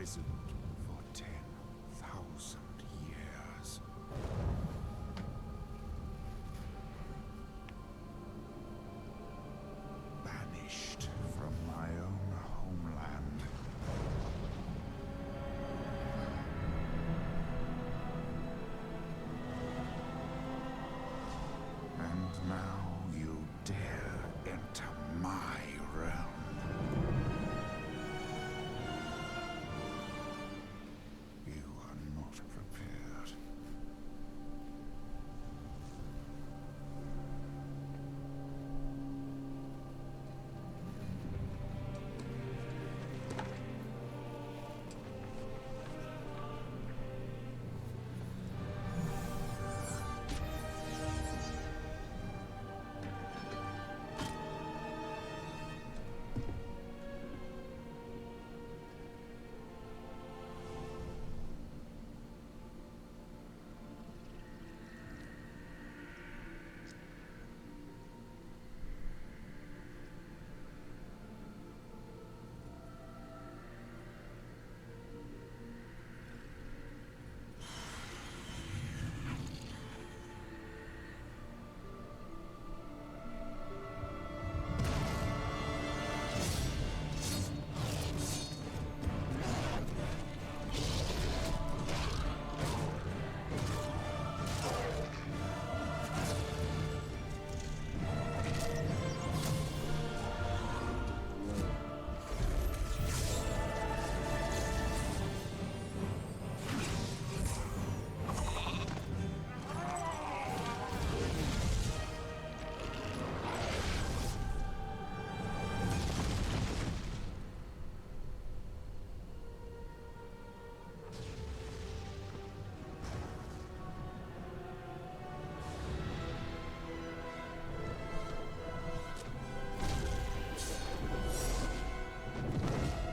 imprisoned for 10,000 years. Banished from my own homeland. And now you dare enter my realm. You are not prepared.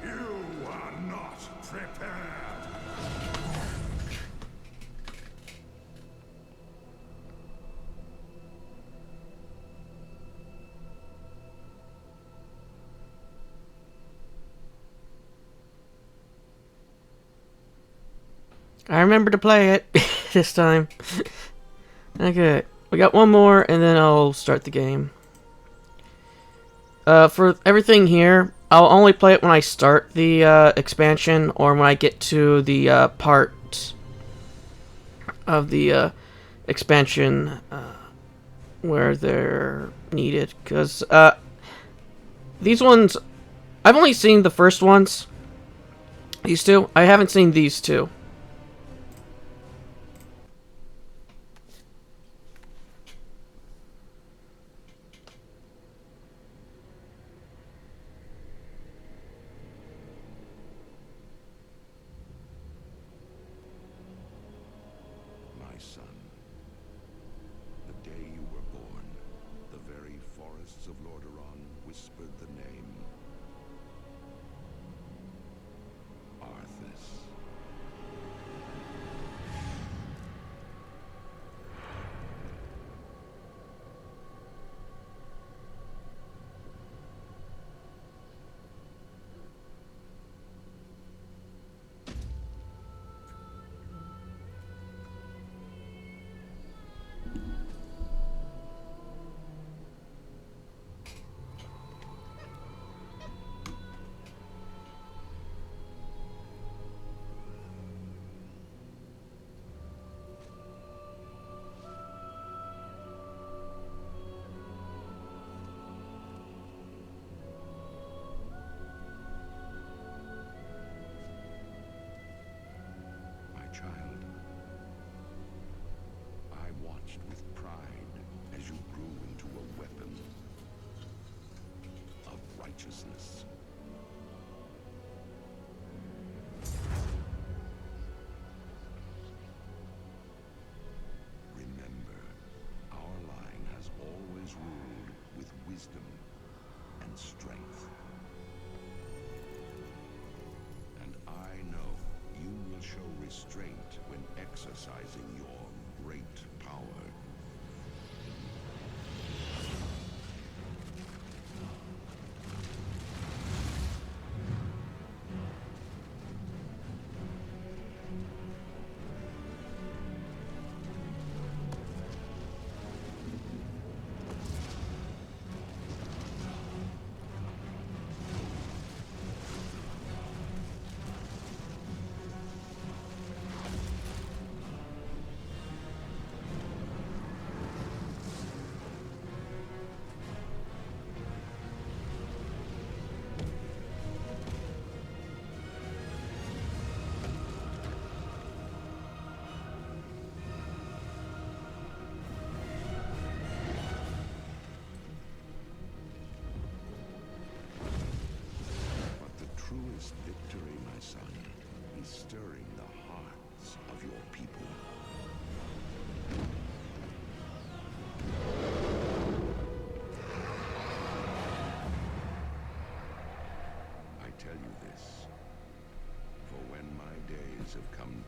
You are not prepared. I remember to play it this time. Okay, we got one more, and then I'll start the game. For everything here, I'll only play it when I start the expansion, or when I get to the part of the expansion where they're needed. Because these ones, I've only seen the first ones. These two, I haven't seen these two. My son, the day you were born, the very forests of Lordaeron whispered the name Arthas. My child, I watched with pride as you grew into a weapon of righteousness. Remember, our line has always ruled with wisdom and strength. And I know you will show restraint when exercising your great power.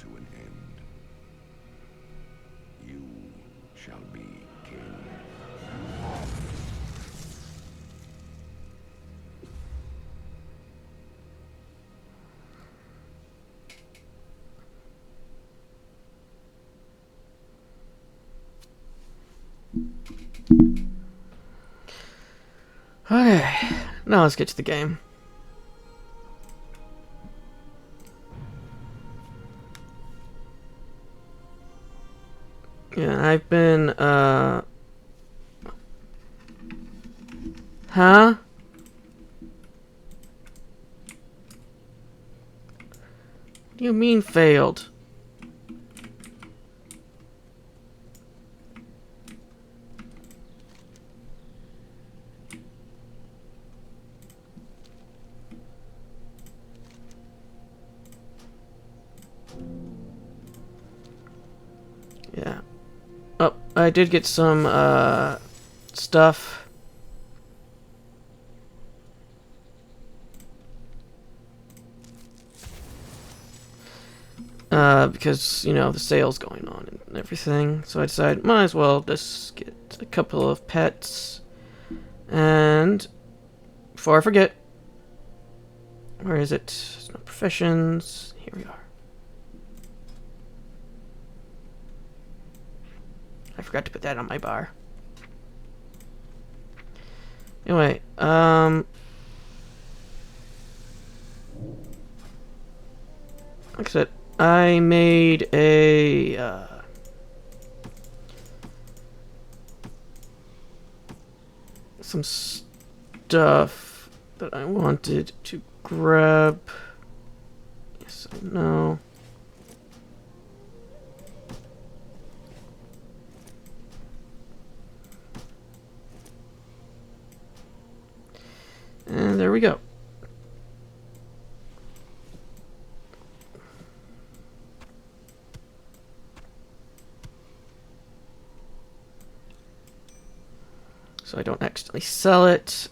to an end. You shall be king. Okay, now let's get to the game. Yeah, I've been, Huh? What do you mean failed? Yeah. Oh, I did get some, stuff. Because, you know, the sale's going on and everything. So I decided, might as well just get a couple of pets. And, before I forget, where is it? There's no professions. Here we are. I forgot to put that on my bar. Anyway, like I said, I made a, some stuff that I wanted to grab. Yes, I know. And there we go. So I don't accidentally sell it.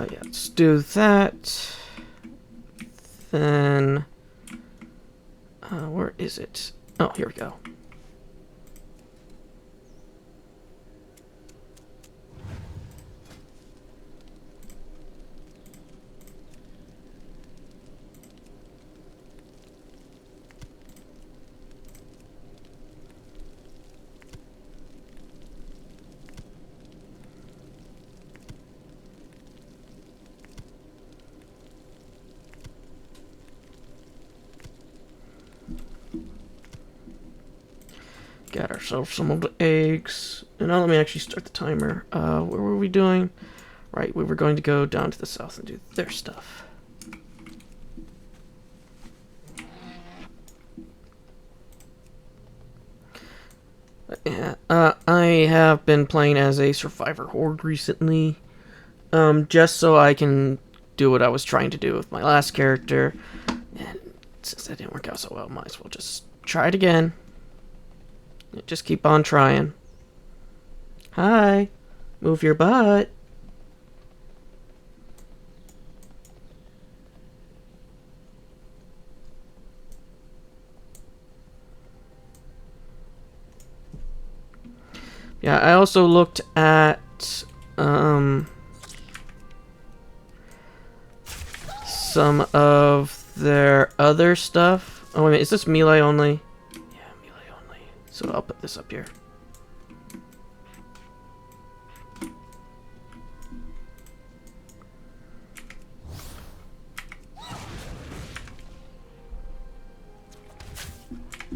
Yeah, let's do that. Then, where is it? Oh, here we go. Got ourselves some of the eggs. And now let me actually start the timer. What were we doing? Right, we were going to go down to the south and do their stuff. But yeah, I have been playing as a survivor horde recently. Just so I can do what I was trying to do with my last character. And since that didn't work out so well, might as well just try it again. Just keep on trying. Hi. Move your butt. Yeah, I also looked at some of their other stuff. Oh wait a minute, is this melee only? Yeah, melee only. So I'll put this up here.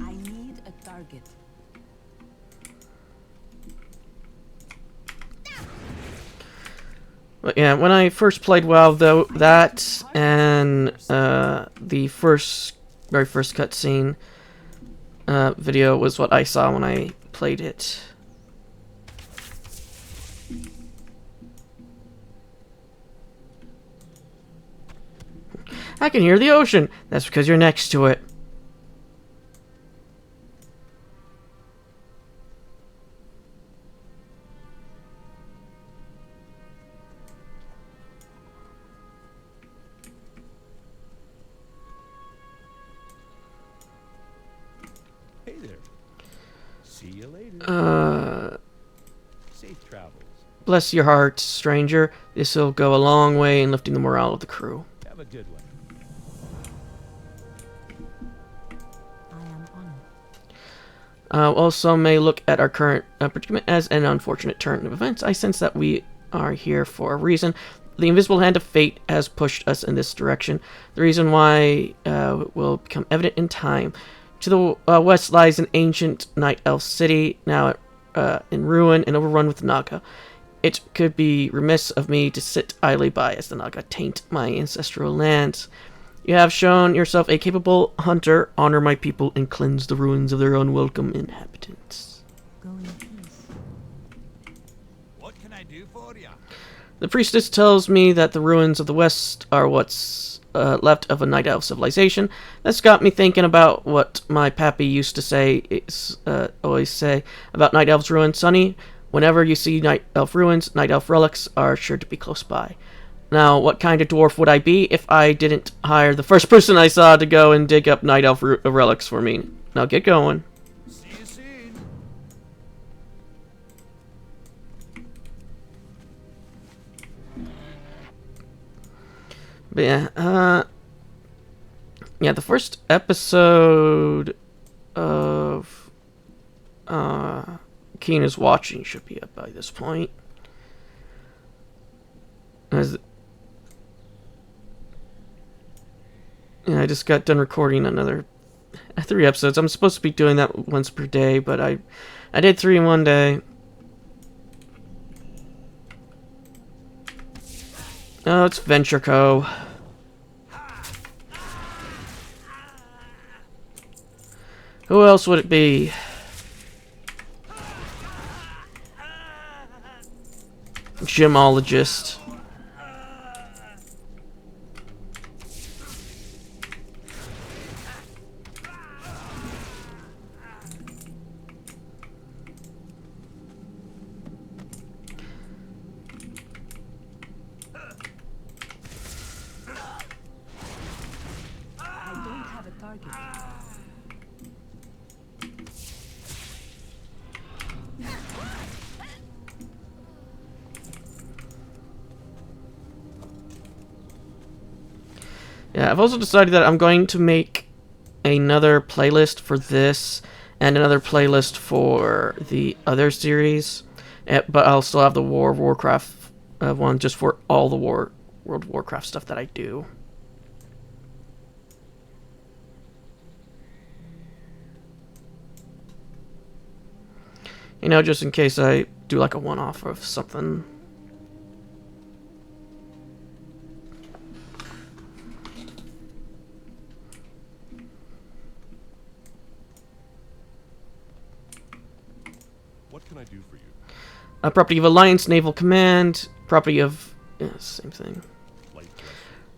I need a target. But yeah, when I first played WoW, though, that and the very first cutscene video was what I saw when I played it. I can hear the ocean. That's because you're next to it. Hey there. See you later. Safe travels. Bless your heart, stranger. This'll go a long way in lifting the morale of the crew. Have a good one. I am honored. While some may look at our current predicament as an unfortunate turn of events, I sense that we are here for a reason. The invisible hand of fate has pushed us in this direction. The reason why will become evident in time. To the west lies an ancient night elf city, now in ruin and overrun with Naga. It could be remiss of me to sit idly by as the Naga taint my ancestral lands. You have shown yourself a capable hunter. Honor my people and cleanse the ruins of their unwelcome inhabitants. Go in peace. What can I do for you? The priestess tells me that the ruins of the west are what's left of a night elf civilization. That's got me thinking about what my pappy used to always say about night elves' ruins. Sonny, whenever you see night elf ruins, night elf relics are sure to be close by. Now, what kind of dwarf would I be if I didn't hire the first person I saw to go and dig up night elf relics for me? Now get going. See you soon. But yeah, the first episode of Keen is Watching should be up by this point. I just got done recording another 3 episodes. I'm supposed to be doing that once per day, but I did 3 in one day. Oh, it's Venture Co. Who else would it be? Gemologist. I don't have a target. Yeah, I've also decided that I'm going to make another playlist for this and another playlist for the other series. But I'll still have the Warcraft one just for all the World of Warcraft stuff that I do. You know, just in case I do like a one-off of something. What can I do for you? A property of Alliance Naval Command. Property of... yeah, same thing. Light dress.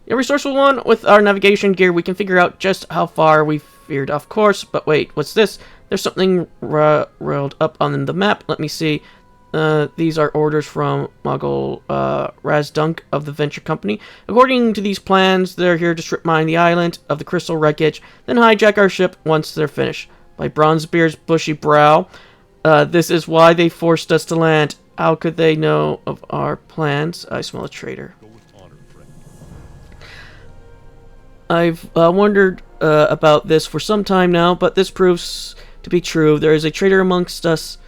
A resourceful one. With our navigation gear, we can figure out just how far we've veered off course. But wait, what's this? There's something railed up on the map. Let me see. These are orders from Mogul Razdunk of the Venture Company. According to these plans, they're here to strip mine the island of the crystal wreckage, then hijack our ship once they're finished. By Bronzebeard's bushy brow, this is why they forced us to land. How could they know of our plans? I smell a traitor. Go with honor, friend. I've wondered about this for some time now, but this proves to be true. There is a traitor amongst us.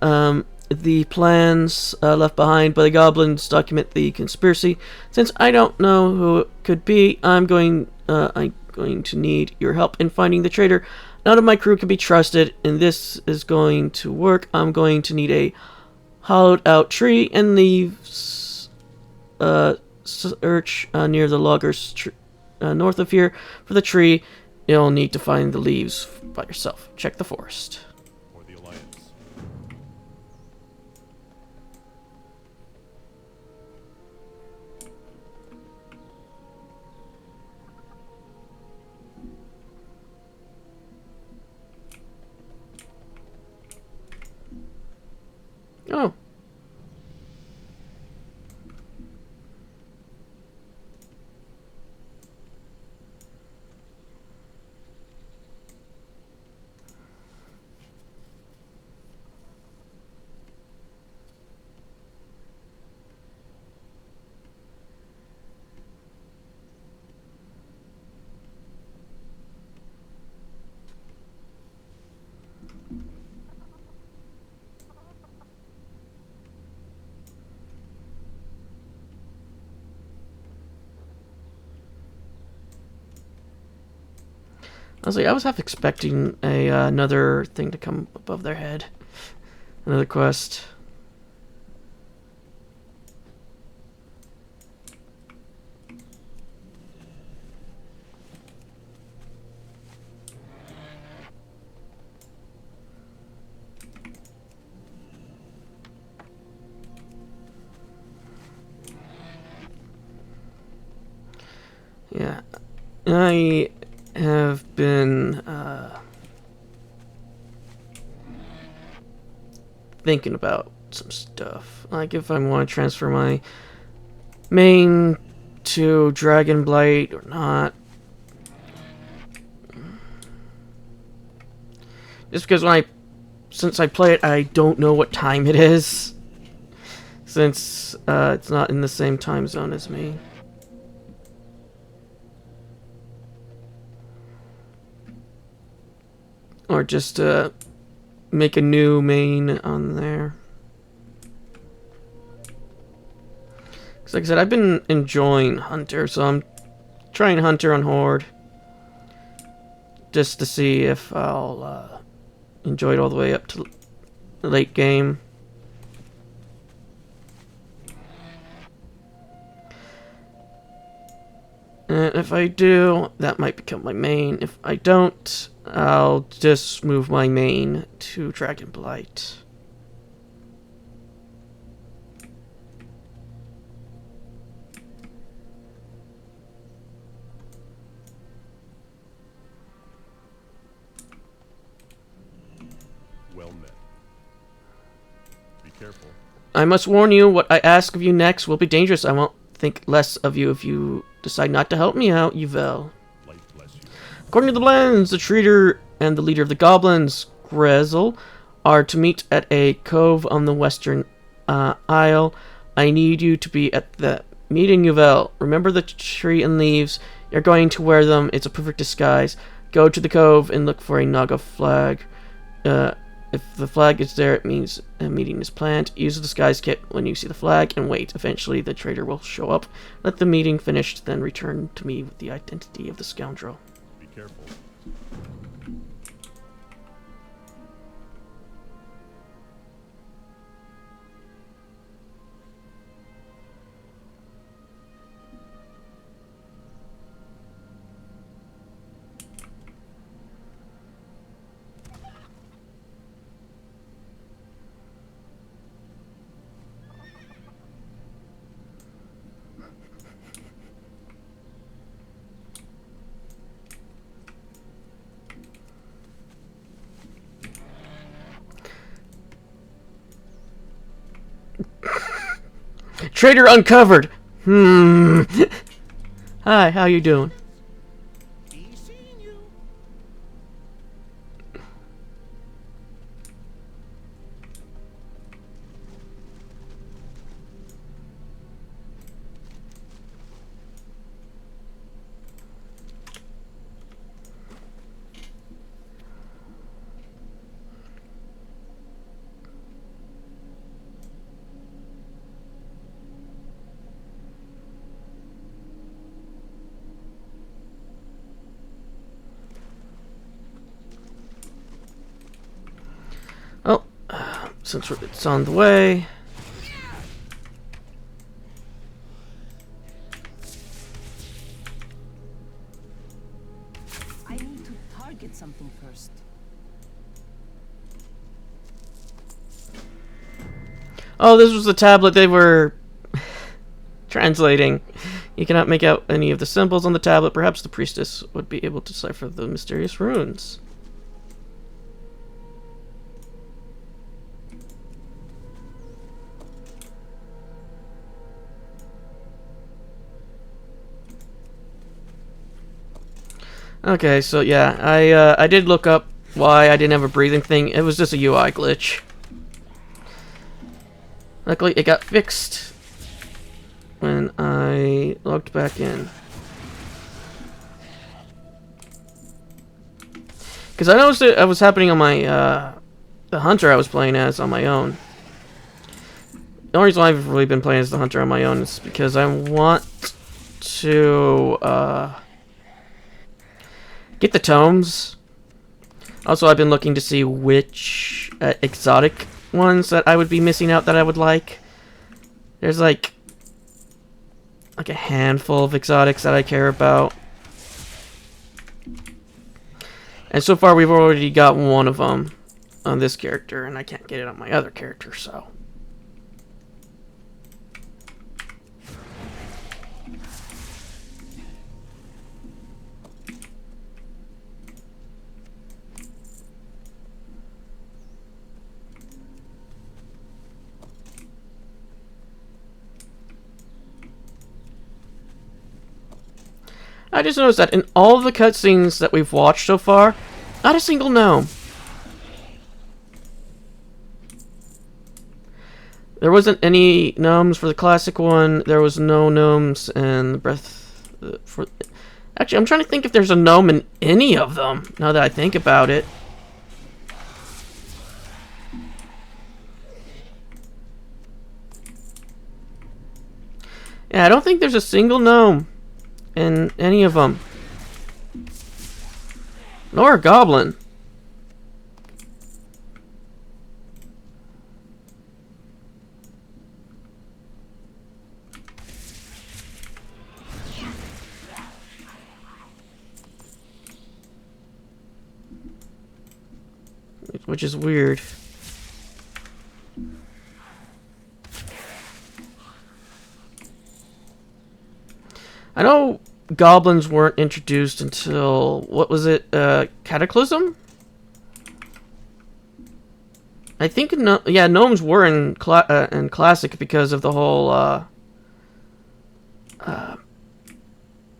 The plans left behind by the goblins document the conspiracy. Since I don't know who it could be, I'm going to need your help in finding the traitor. None of my crew can be trusted, and this is going to work. I'm going to need a hollowed-out tree and leaves search near the loggers north of here for the tree. You'll need to find the leaves by yourself. Check the forest. Or the Alliance. Oh. I was half expecting another thing to come above their head. Another quest. Yeah, I have been thinking about some stuff. Like if I want to transfer my main to Dragon Blight or not. Just because since I play it, I don't know what time it is. Since it's not in the same time zone as me. Or just make a new main on there. Because like I said, I've been enjoying Hunter, so I'm trying Hunter on Horde. Just to see if I'll enjoy it all the way up to the late game. And if I do, that might become my main. If I don't, I'll just move my main to Dragon Blight. Well met. Be careful. I must warn you, what I ask of you next will be dangerous. I won't think less of you if you decide not to help me out, Yuvel. Light bless you. According to the plans, the Treater and the leader of the goblins, Grezel, are to meet at a cove on the western isle. I need you to be at the meeting, Yuvel. Remember the tree and leaves. You're going to wear them. It's a perfect disguise. Go to the cove and look for a Naga flag. If the flag is there, it means a meeting is planned. Use the disguise kit when you see the flag and wait. Eventually, the traitor will show up. Let the meeting finish, then return to me with the identity of the scoundrel. Be careful. Traitor uncovered! Hi, how you doing? Oh, since it's on the way. I need to target something first. Oh, this was the tablet they were translating. You cannot make out any of the symbols on the tablet. Perhaps the priestess would be able to decipher the mysterious runes. Okay, so yeah, I did look up why I didn't have a breathing thing. It was just a UI glitch. Luckily, it got fixed when I logged back in. Because I noticed it was happening on my, the hunter I was playing as on my own. The only reason why I've really been playing as the hunter on my own is because I want to, get the tomes. Also, I've been looking to see which exotic ones that I would be missing out that I would like. There's like a handful of exotics that I care about. And so far, we've already got one of them on this character, and I can't get it on my other character, so. I just noticed that in all the cutscenes that we've watched so far, not a single gnome. There wasn't any gnomes for the classic one. There was no gnomes in the Breath for. Actually, I'm trying to think if there's a gnome in any of them. Now that I think about it. Yeah, I don't think there's a single gnome in any of them. Nor a goblin. Which is weird. I know goblins weren't introduced until, what was it, Cataclysm? I think, no, yeah, gnomes were in Classic because of the whole,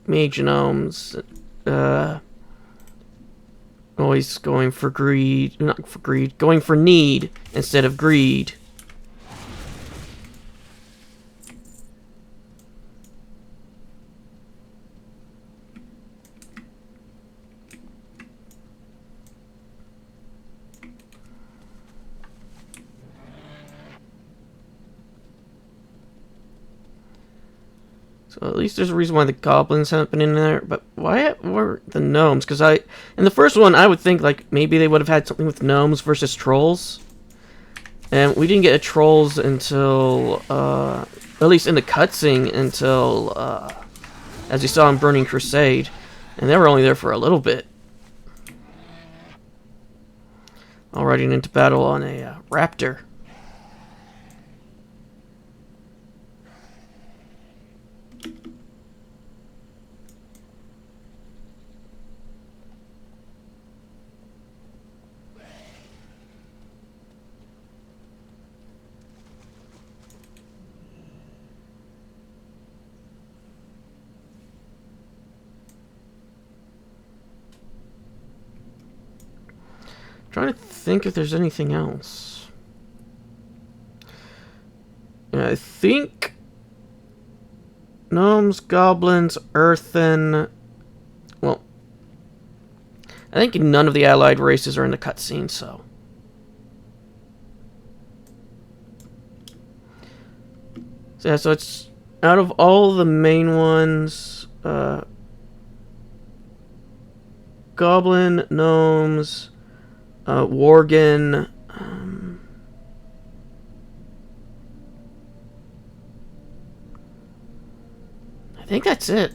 mage gnomes, always going for greed, not for greed, going for need instead of greed. So at least there's a reason why the goblins haven't been in there, but why were the gnomes? Because in the first one, I would think like maybe they would have had something with gnomes versus trolls, and we didn't get a trolls until, at least in the cutscene, until as you saw in Burning Crusade, and they were only there for a little bit. All riding into battle on a raptor. Trying to think if there's anything else. Yeah, I think gnomes, goblins, earthen. Well, I think none of the allied races are in the cutscene, so. So yeah, so it's out of all the main ones, goblin, gnomes, Worgen, I think that's it.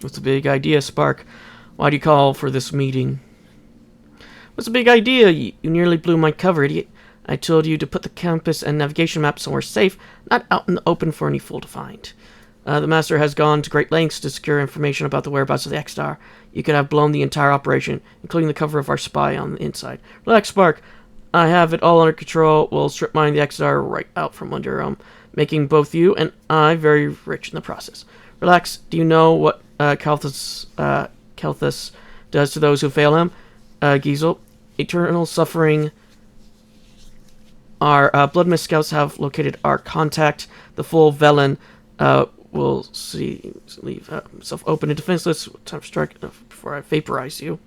What's the big idea, Spark? Why do you call for this meeting? What's the big idea? You nearly blew my cover, idiot. I told you to put the compass and navigation map somewhere safe, not out in the open for any fool to find. The Master has gone to great lengths to secure information about the whereabouts of the X-Star. You could have blown the entire operation, including the cover of our spy on the inside. Relax, Spark. I have it all under control, will strip mine the XR right out from under making both you and I very rich in the process. Relax. Do you know what Kalthus does to those who fail him? Giesel, eternal suffering. Our Blood Mist Scouts have located our contact. The full Velen will leave himself open and defenseless. Time to strike before I vaporize you.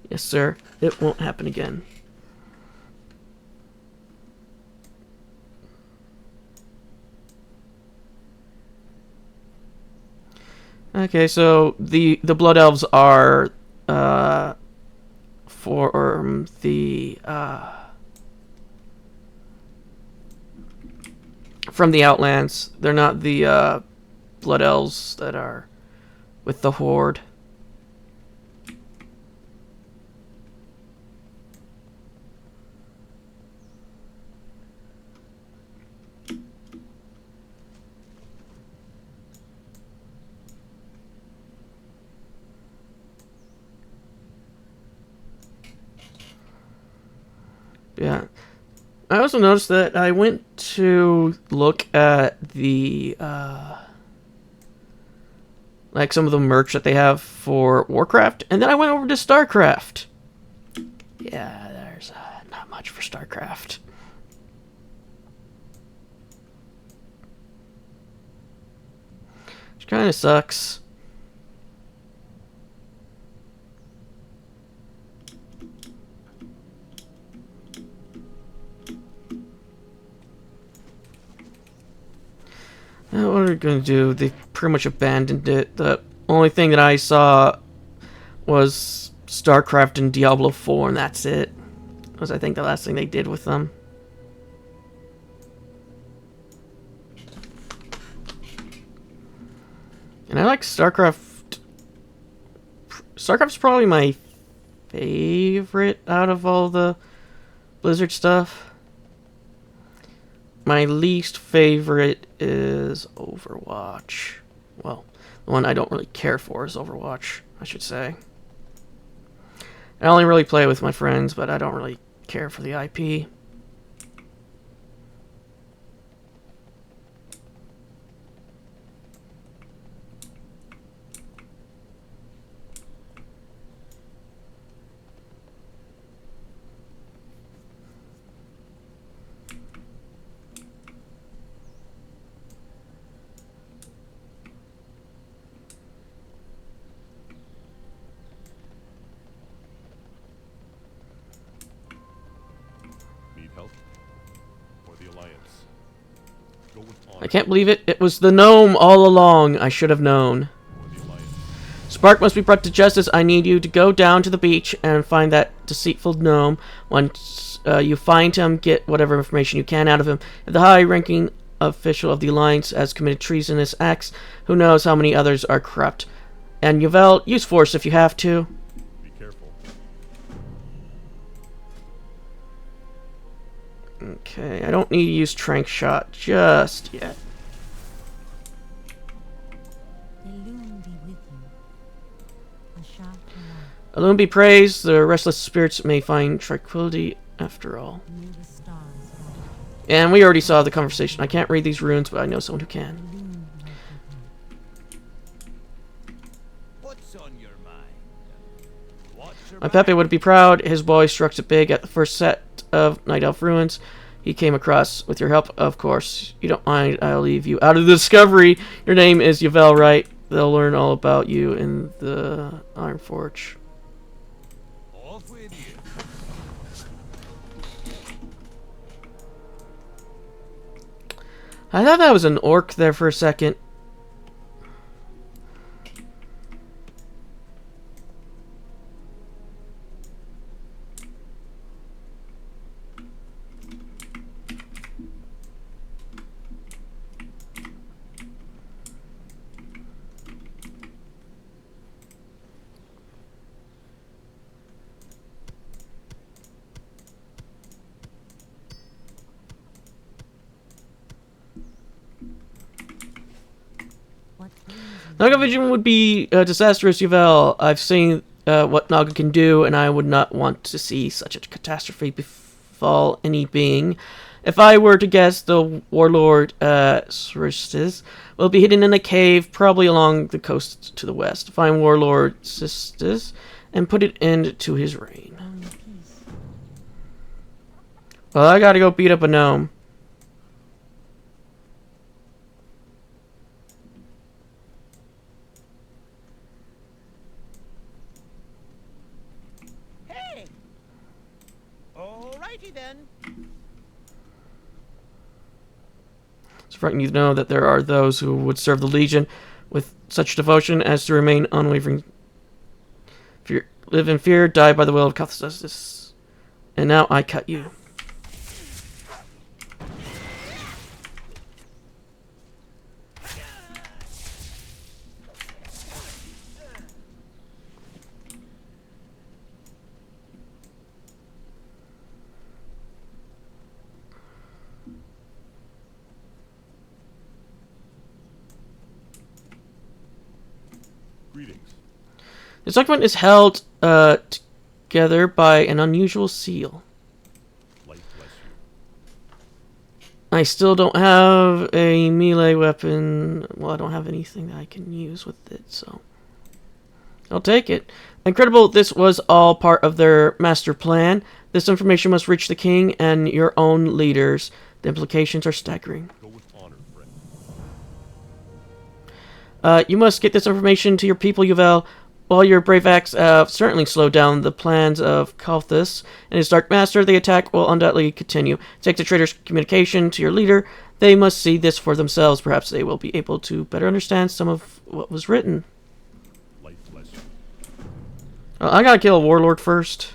Yes, sir. It won't happen again. Okay, so the Blood Elves are for the from the Outlands. They're not the Blood Elves that are with the Horde. Yeah. I also noticed that I went to look at the like some of the merch that they have for Warcraft, and then I went over to StarCraft. Yeah, there's not much for StarCraft. Which kind of sucks. What are we going to do? They pretty much abandoned it. The only thing that I saw was StarCraft and Diablo 4, and that's it. That was, I think, the last thing they did with them. And I like StarCraft. StarCraft's probably my favorite out of all the Blizzard stuff. My least favorite is Overwatch. Well, the one I don't really care for is Overwatch, I should say. I only really play with my friends, but I don't really care for the IP. Need help? Or the Alliance? Go with honor. I can't believe it. It was the gnome all along. I should have known. Or the Alliance. Spark must be brought to justice. I need you to go down to the beach and find that deceitful gnome. Once you find him, get whatever information you can out of him. If the high-ranking official of the Alliance has committed treasonous acts, who knows how many others are corrupt. And Yvel, use force if you have to. Be careful. Okay, I don't need to use Trank Shot just yet. Illume be with you. A shot for life. Alone be praised, the restless spirits may find tranquility after all. May the stars guide. And we already saw the conversation. I can't read these runes, but I know someone who can. Illume like What's on your mind? What's your My Pepe would be proud. His boy struck it big at the first set of Night Elf ruins he came across. With your help, of course. You don't mind, I'll leave you out of the discovery. Your name is Yvel, right? They'll learn all about you in the Iron Forge. off with you? I thought that was an orc there for a second. what brings you. Naga Vision would be disastrous, Yvel. I've seen what Naga can do, and I would not want to see such a catastrophe befall any being. If I were to guess, the warlord Sistis will be hidden in a cave, probably along the coast to the west. Find warlord Sistis and put it end to his reign. Only peace. Well, I gotta go beat up a gnome. Hey! Alrighty then. It's frightening to know that there are those who would serve the Legion with such devotion as to remain unwavering. Live in fear, die by the will of Cthulhu. And now I cut you. Greetings. This document is held together by an unusual seal. Light bless you. I still don't have a melee weapon. Well, I don't have anything that I can use with it, so I'll take it. Incredible, this was all part of their master plan. This information must reach the king and your own leaders. The implications are staggering. Go with honor, friend. You must get this information to your people, Yuval. While your brave acts have certainly slowed down the plans of Kalthus and his Dark Master, the attack will undoubtedly continue. Take the traitor's communication to your leader. They must see this for themselves. Perhaps they will be able to better understand some of what was written. Light bless you. I gotta kill a warlord first.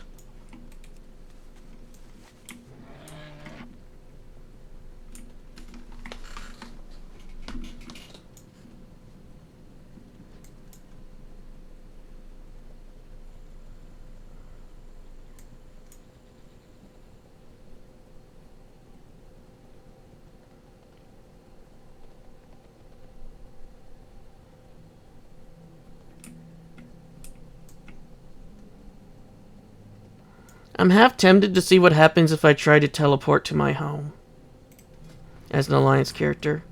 I'm half tempted to see what happens if I try to teleport to my home as an Alliance character.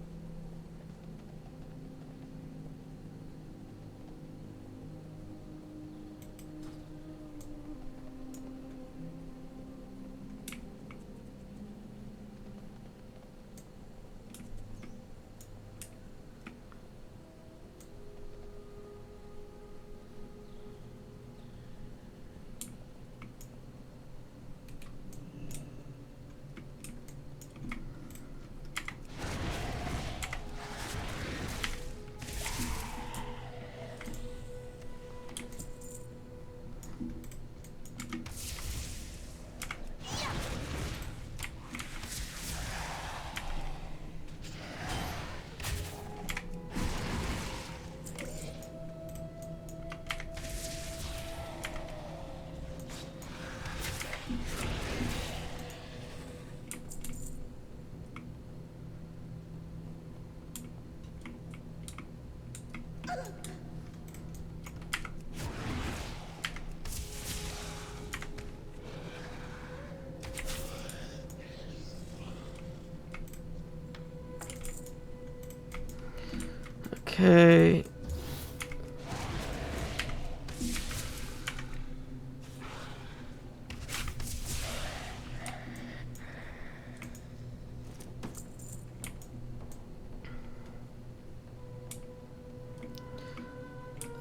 Okay.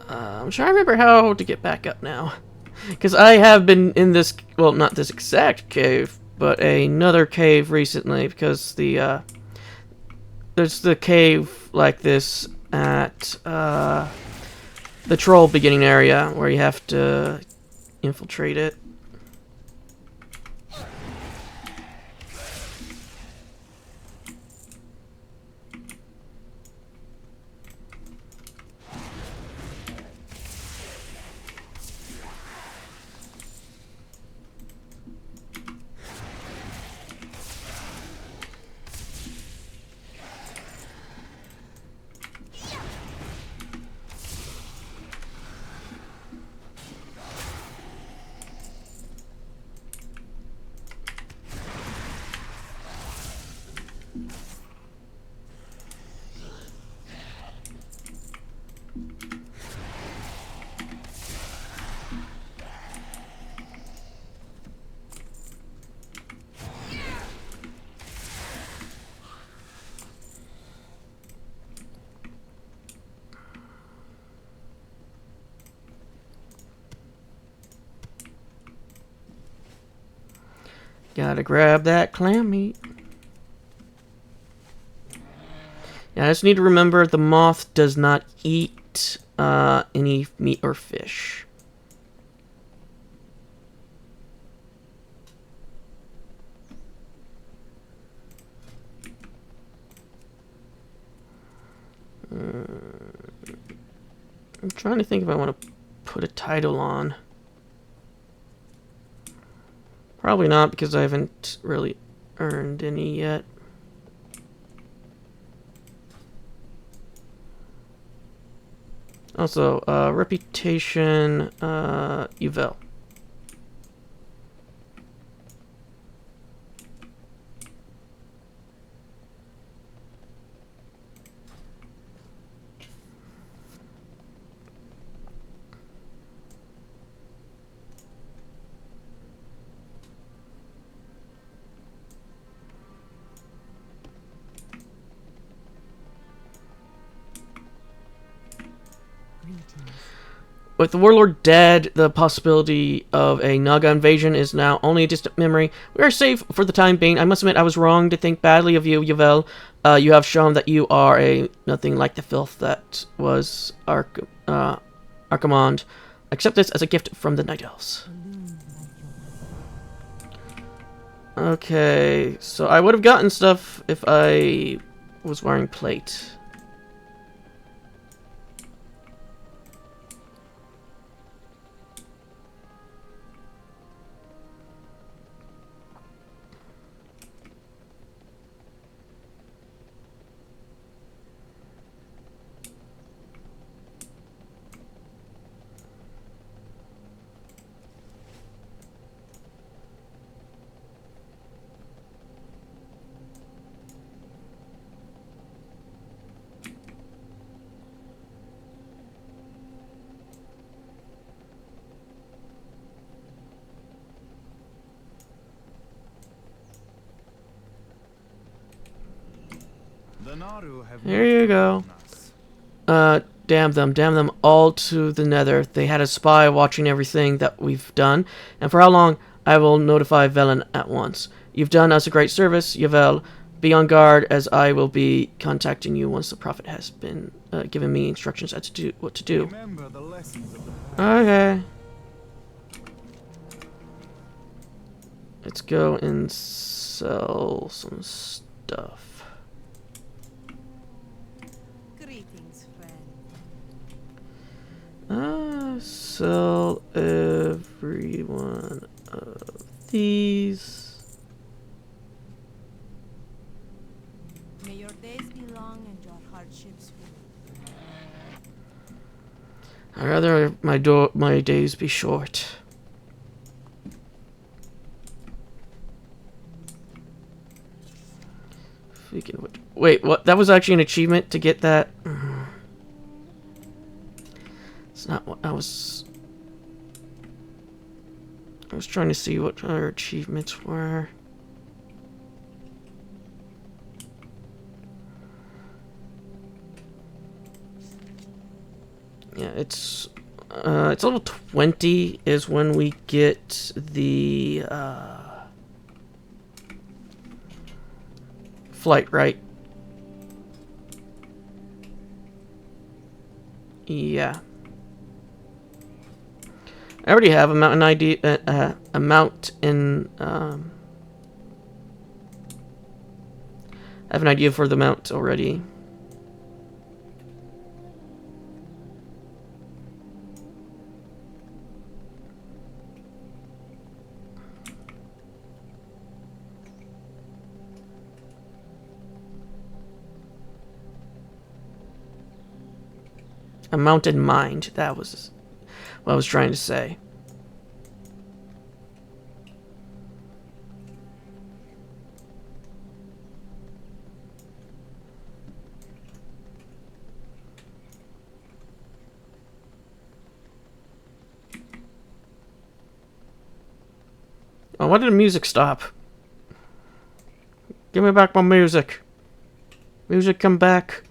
I'm trying to remember how to get back up now. Because I have been in this, well, not this exact cave, but another cave recently, because there's the cave like this at the troll beginning area where you have to infiltrate it. Gotta grab that clam meat. Yeah, I just need to remember the moth does not eat any meat or fish. I'm trying to think if I want to put a title on. Probably not, because I haven't really earned any yet. Also, reputation, Uvel. With the Warlord dead, the possibility of a Naga invasion is now only a distant memory. We are safe for the time being. I must admit I was wrong to think badly of you, Yvel. You have shown that you are nothing like the filth that was Archimonde. Accept this as a gift from the Night Elves. Okay, so I would have gotten stuff if I was wearing plate. The Naru have Here you go. Damn them all to the nether. They had a spy watching everything that we've done, and for how long, I will notify Velen at once. You've done us a great service, Yavel. Be on guard, as I will be contacting you once the Prophet has been given me instructions as to what to do. Remember the lessons of the Okay. Let's go and sell some stuff. Greetings, friend. Sell every one of these. May your days be long and your hardships few. I'd rather my days be short. Speaking of which, wait, what? That was actually an achievement to get that. It's not what I was. I was trying to see what other achievements were. Yeah, it's level 20 is when we get the flight, right? Yeah. I already have a mountain ID, a mount in, I have an idea for the mount already. A mounted mind, that was what I was trying to say. Oh, why did the music stop? Give me back my music. Music, come back.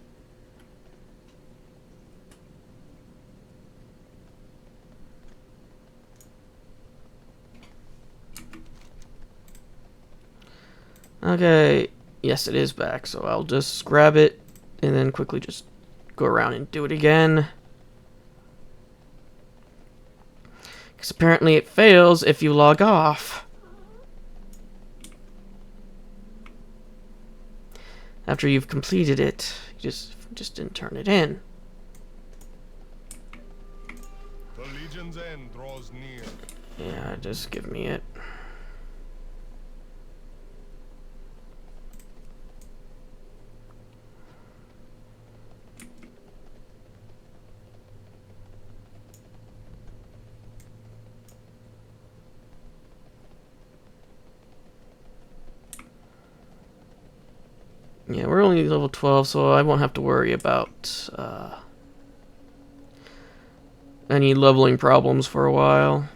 Okay, yes, it is back, so I'll just grab it and then quickly just go around and do it again. Because apparently it fails if you log off. After you've completed it, you just didn't turn it in. The Legion's end draws near. Yeah, just give me it. Yeah, we're only level 12, so I won't have to worry about any leveling problems for a while.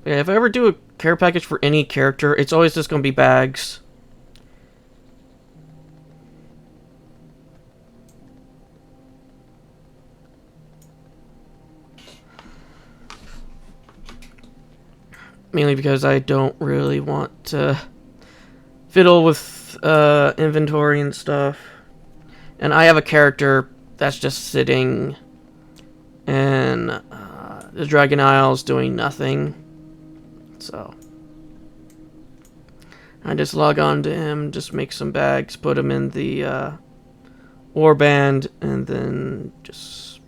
Yeah, if I ever do a care package for any character, it's always just going to be bags. Mainly because I don't really want to fiddle with inventory and stuff. And I have a character that's just sitting in the Dragon Isles doing nothing. So I just log on to him, just make some bags, put him in the warband, and then just...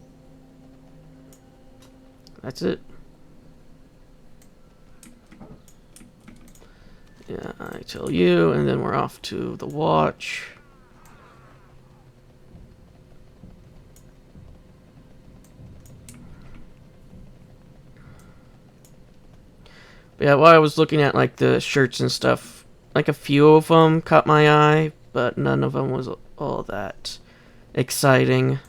that's it. Yeah, I tell you, and then we're off to the watch. But yeah, while I was looking at like the shirts and stuff, like a few of them caught my eye, but none of them was all that exciting.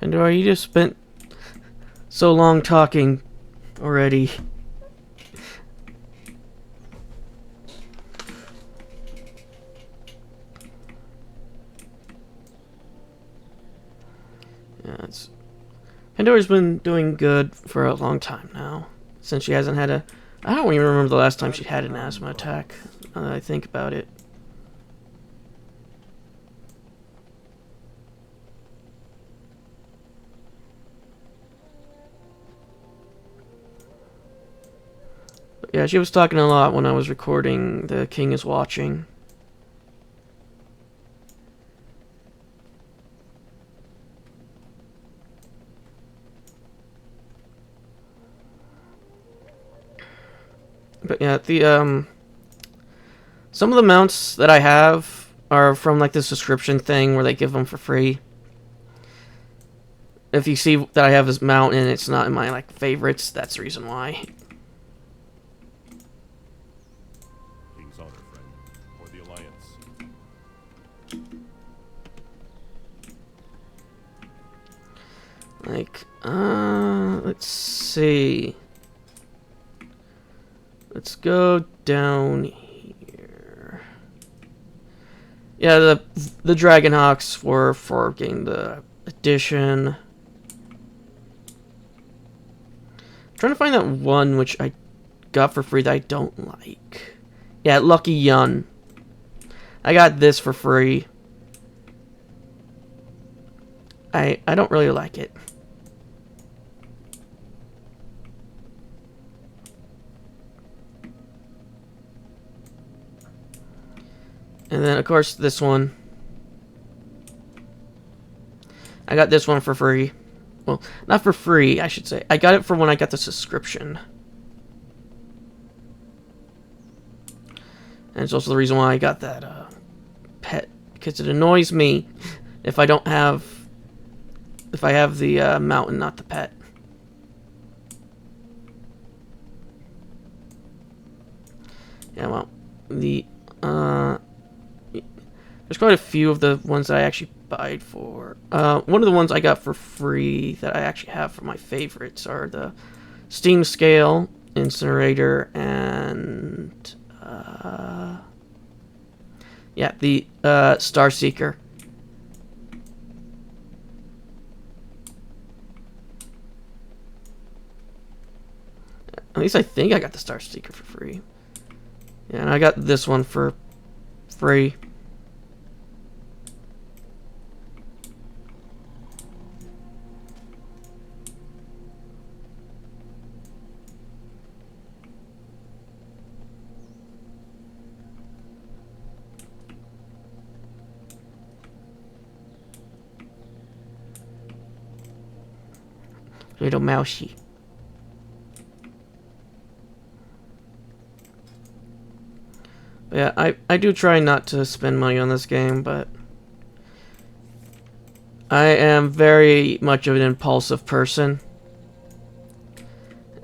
Pandora, you just spent so long talking already. Yeah, Pandora's been doing good for a long time now. Since she hasn't had a... I don't even remember the last time she had an asthma attack, now that I think about it. Yeah, she was talking a lot when I was recording The King is Watching. But yeah, some of the mounts that I have are from like the subscription thing where they give them for free. If you see that I have this mount and it's not in my like favorites, that's the reason why. King's honor, friend, or the Alliance. Like, let's see. Let's go down here. Yeah, the Dragonhawks were for getting the edition. I'm trying to find that one which I got for free that I don't like. Yeah, Lucky Yun. I got this for free. I don't really like it. And then, of course, this one. I got this one for free. Well, not for free, I should say. I got it for when I got the subscription. And it's also the reason why I got that pet. Because it annoys me if I don't have... if I have the mountain, not the pet. Yeah, well, there's quite a few of the ones that I actually buyed for. One of the ones I got for free that I actually have for my favorites are the Steam Scale, Incinerator, and yeah, the Star Seeker. At least I think I got the Star Seeker for free. Yeah, and I got this one for free. Little mousey. Yeah, I do try not to spend money on this game, but I am very much of an impulsive person.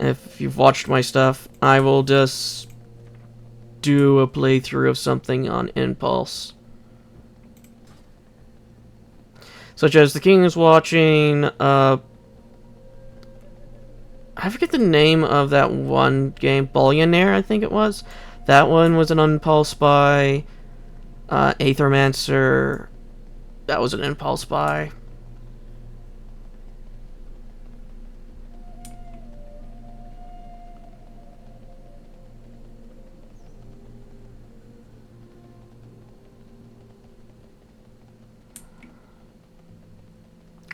If you've watched my stuff, I will just do a playthrough of something on impulse. Such as The King is watching, I forget the name of that one game, Bullionaire, I think it was. That one was an impulse buy. Aethermancer, that was an impulse buy.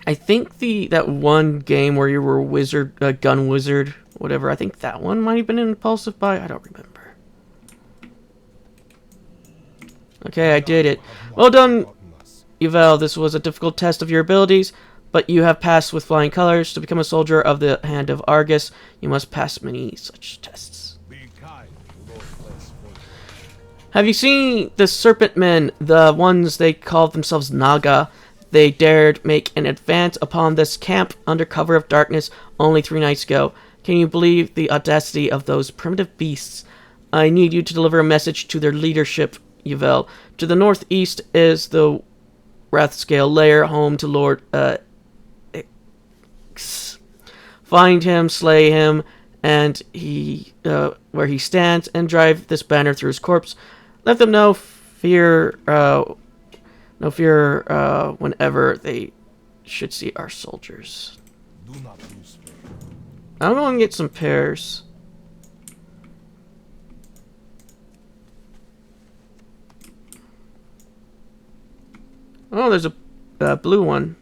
I think that one game where you were a wizard, gun wizard, whatever, I think that one might have been an impulsive buy. I don't remember. Okay, I did it. Well done, Yvel. This was a difficult test of your abilities, but you have passed with flying colors. To become a soldier of the Hand of Argus, you must pass many such tests. Have you seen the Serpent Men, the ones they call themselves Naga? They dared make an advance upon this camp under cover of darkness only 3 nights ago. Can you believe the audacity of those primitive beasts? I need you to deliver a message to their leadership, Yvel. To the northeast is the Wrathscale lair, home to Lord X. Find him, slay him, and where he stands, and drive this banner through his corpse. Let them know no fear whenever they should see our soldiers. Do not lose faith. I'm going to get some pears. Oh, there's a blue one.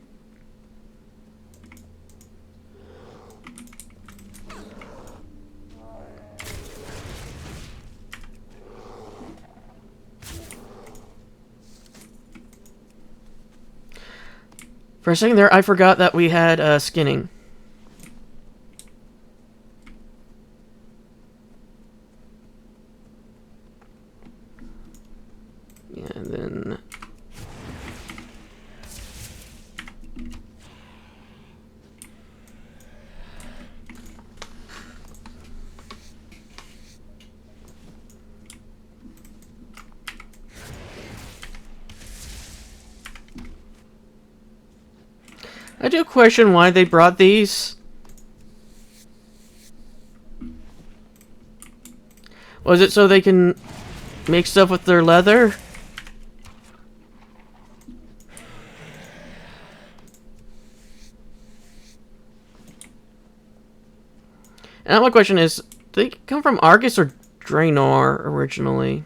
For a second there, I forgot that we had skinning. Yeah, and then... I do question why they brought these. Was it so they can make stuff with their leather? And now my question is, do they come from Argus or Draenor originally?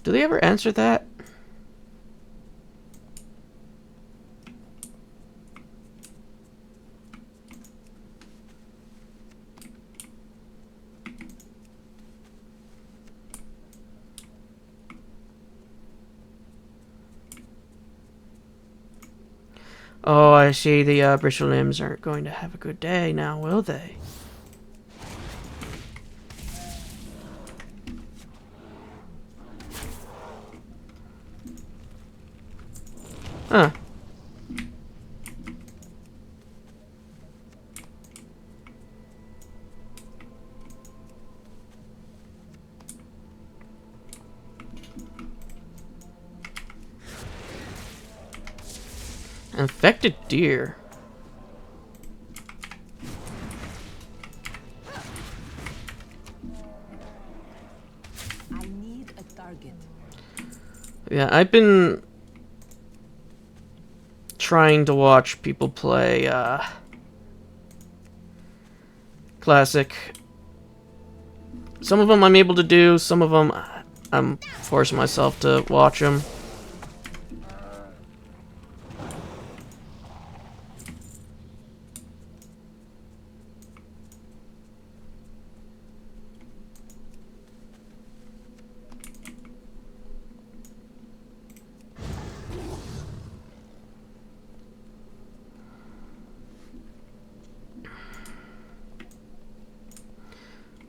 Do they ever answer that? Oh, I see. The Bristolims aren't going to have a good day now, will they? Huh. Infected deer. I need a target. Yeah, I've been trying to watch people play Classic. Some of them I'm able to do, some of them I'm forcing myself to watch them.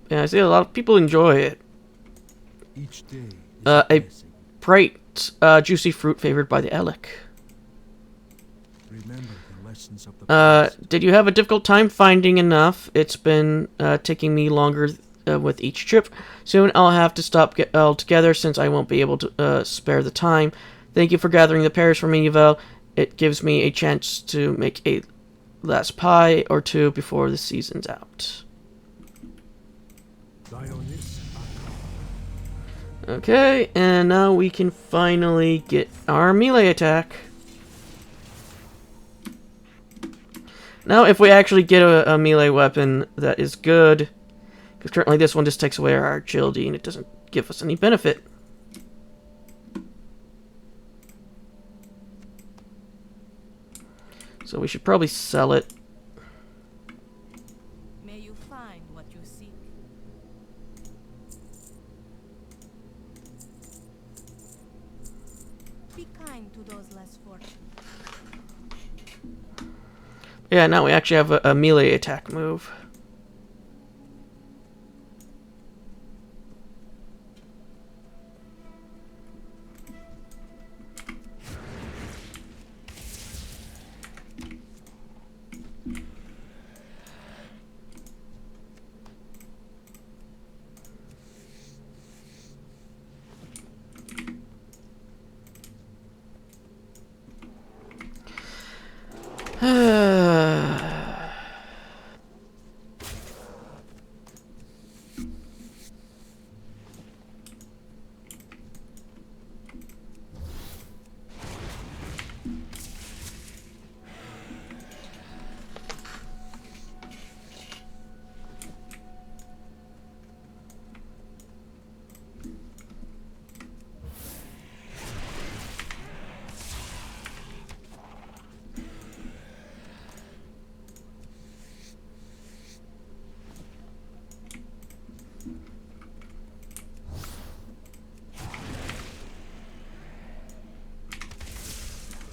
Yeah, I see a lot of people enjoy it. Each day is A blessing. bright, juicy fruit favored by the Elec. Remember the lessons of the past. Did you have a difficult time finding enough? It's been taking me longer with each trip. Soon I'll have to stop altogether since I won't be able to spare the time. Thank you for gathering the pears for me, Yvel. It gives me a chance to make a last pie or two before the season's out. Dionys, Okay, and now we can finally get our melee attack. Now, if we actually get a melee weapon that is good, because currently this one just takes away our agility and it doesn't give us any benefit. So we should probably sell it. May you find what you seek. Be kind to those less fortunate. Yeah, now we actually have a melee attack move.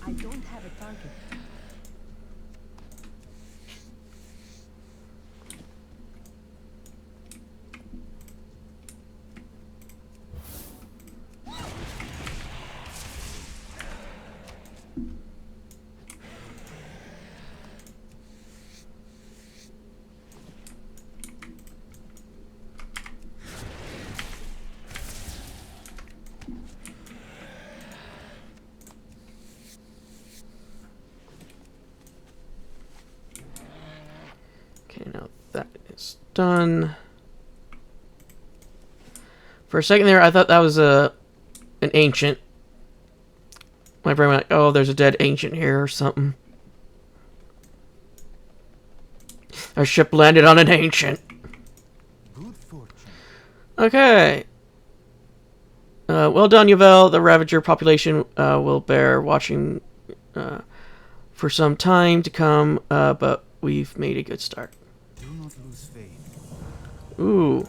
I don't have a target. Okay, now that is done. For a second there, I thought that was an ancient. My brain went, oh, there's a dead ancient here or something. Our ship landed on an ancient. good fortune. Okay. Well done, Yvel. The Ravager population will bear watching for some time to come, but we've made a good start. Do not lose faith. Ooh.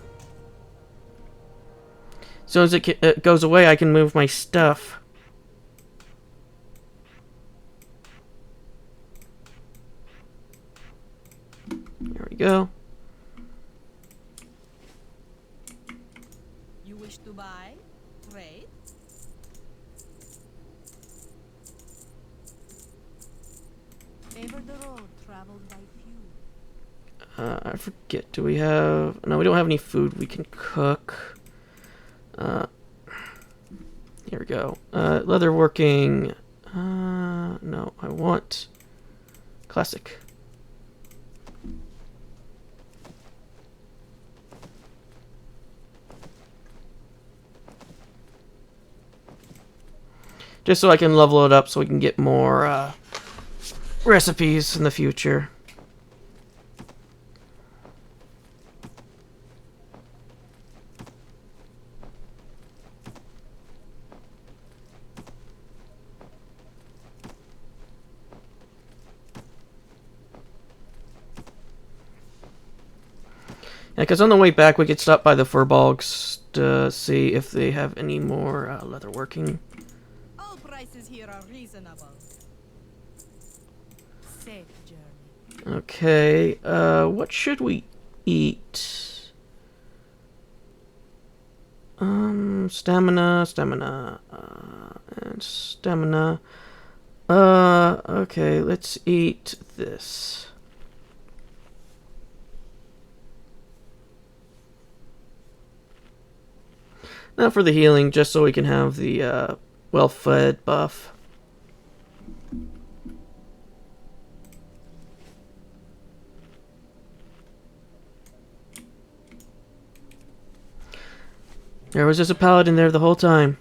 As soon as it goes away, I can move my stuff. There we go. You wish to buy? Trade? traveled by few. I forget. Do we have? No, we don't have any food we can cook. Here we go. Leatherworking. No, I want classic. Just so I can level it up so we can get more recipes in the future. Yeah, because on the way back we could stop by the Furbolgs to see if they have any more leatherworking. All prices here are reasonable. Safe journey. Okay, what should we eat? Stamina, and stamina. Okay, let's eat this. Now for the healing, just so we can have the well-fed buff. There was just a paladin there the whole time.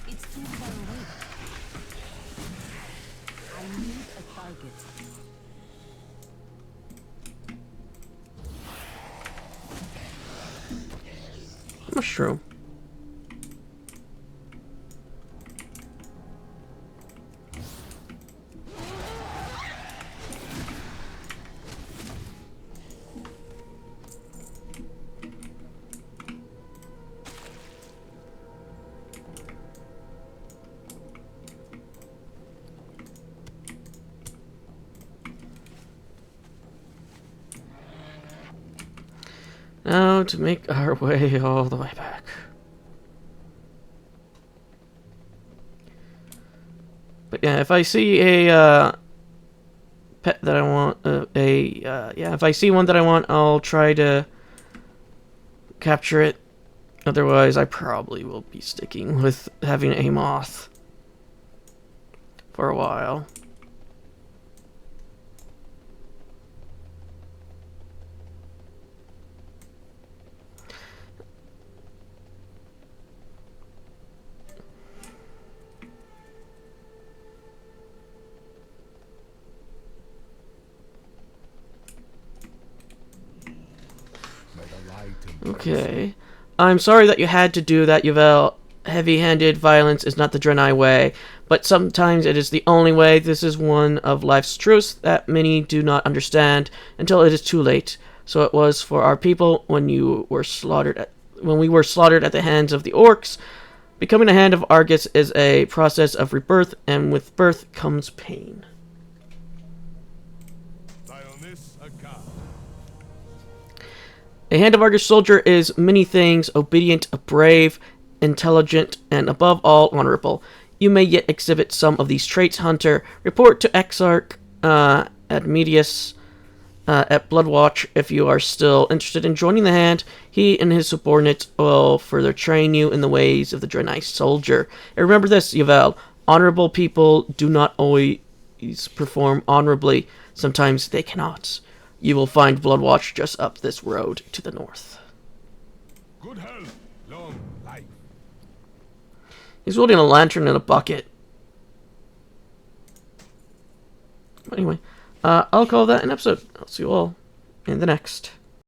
It's too far away. I need a target. Mushroom. Now to make our way all the way back. But yeah, if I see a pet that I want, if I see one that I want, I'll try to capture it. Otherwise, I probably will be sticking with having a moth for a while. Okay. I'm sorry that you had to do that, Yvel. Heavy-handed violence is not the Draenei way, but sometimes it is the only way. This is one of life's truths that many do not understand until it is too late. So it was for our people when we were slaughtered at the hands of the orcs. Becoming a hand of Argus is a process of rebirth, and with birth comes pain. A Hand of Argus soldier is many things: obedient, brave, intelligent, and above all, honorable. You may yet exhibit some of these traits, Hunter. Report to Exarch Admedius at Bloodwatch if you are still interested in joining the Hand. He and his subordinates will further train you in the ways of the Draenei soldier. And remember this, Yvel. Honorable people do not always perform honorably. Sometimes they cannot. You will find Bloodwatch just up this road to the north. Good health, long life. He's holding a lantern and a bucket. Anyway, I'll call that an episode. I'll see you all in the next.